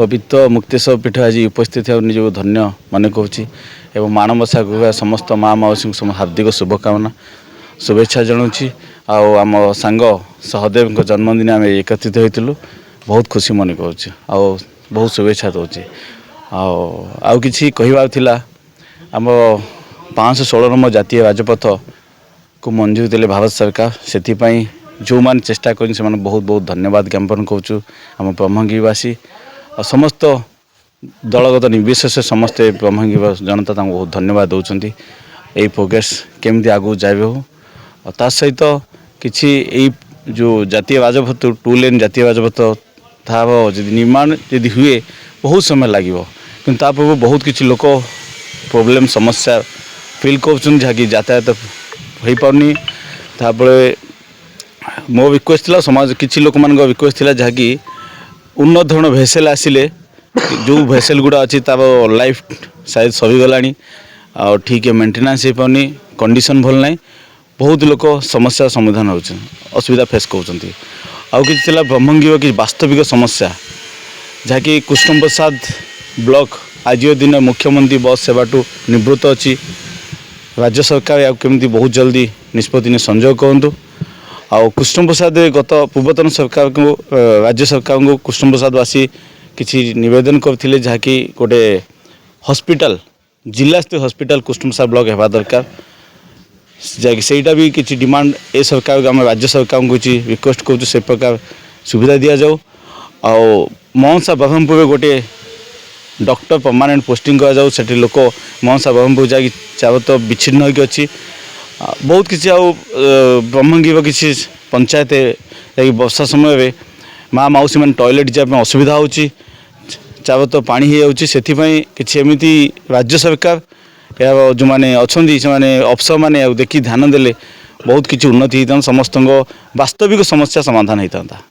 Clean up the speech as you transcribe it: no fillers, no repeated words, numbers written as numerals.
पवित्र मुक्तेश्वर पीठ आज उपस्थित हो निज धन्य मन कौन माणबसा गुहा समस्त माँ मौसी हार्दिक शुभकामना शुभेच्छा जनाऊँगी। आम सांग सहदेव जन्मदिन आम एकत्रित होइतिलु बहुत खुशी मन करुँच बहुत शुभेच्छा दूसरी आउ कि कहबार आम 516 नंबर जातीय राजपथ को मंजूरी देले भारत सरकार से जो मैंने चेष्टा कर बहुत बहुत धन्यवाद ज्ञापन करुँ आम ब्रह्मगिरिवासी और समस्त दलगत निर्विशेष समस्ते ब्रह्मगिरी जनता बहुत धन्यवाद दौरान यही प्रोग्रेस केमती आगू जाए हो और ता सहित किसी जो जातीय राजपथ 2 लेन जातीय राजपथ तार निर्माण यदि हुए बहुत समय लगे कि बहुत किसी लोक प्रोब्लेम समस्या फिल कर यातायात हो पारनी मो रिक्वेस्ट था समाज किसी लोक मान रिक्वेस्ट था जहाँकि उन्नत धरण भेसेल आसिले जो भेसेल गुड़ा अच्छी तार लाइफ शायद सरीगला आ ठीक मेंटेनेंस हो पानी कंडीशन भल ना बहुत लोक समस्या समाधान हो असुविधा फेस कर आउ कि ब्रह्मगिरी की वास्तविक समस्या जहाँकि कृष्ण प्रसाद ब्लॉक आज दिन मुख्यमंत्री बस सेवा निवृत्त अच्छी राज्य सरकार या केमती बहुत जल्दी निष्पत्ति संजोग करूँ आउ कृष्ण प्रसाद गत पूर्वतन सरकार को राज्य सरकार को कृष्ण प्रसाद वासी किसी निवेदन करते जहाँकि गोटे हॉस्पिटल जिला स्तरीय हॉस्पिटल कृष्ण प्रसाद ब्लॉक होगा दरकार जहाँकि सहीटा भी किसी डिमांड ए सरकार आम राज्य सरकार को रिक्वेस्ट करूँ से प्रकार सुविधा दि जाऊ आउ महसा ब्रह्मपुर गोटे डॉक्टर परमानेंट पोस्टिंग करा जाऊ सेठी लोक महसा ब्रह्मपुर जा चारों तो विच्छिन्न होगी अच्छी बहुत किसी आउ ब्रह्मगिरी किसी पंचायत वर्षा समय माँ मौसी मैंने टॉयलेट जावाई असुविधा होची चारों तो पानी हो जाऊँगी से एमती राज्य सरकार या जो मैंने अच्छा से अफसर मैंने देखी ध्यान देले बहुत किसी उन्नति होता समस्त वास्तविक समस्या समाधान होता।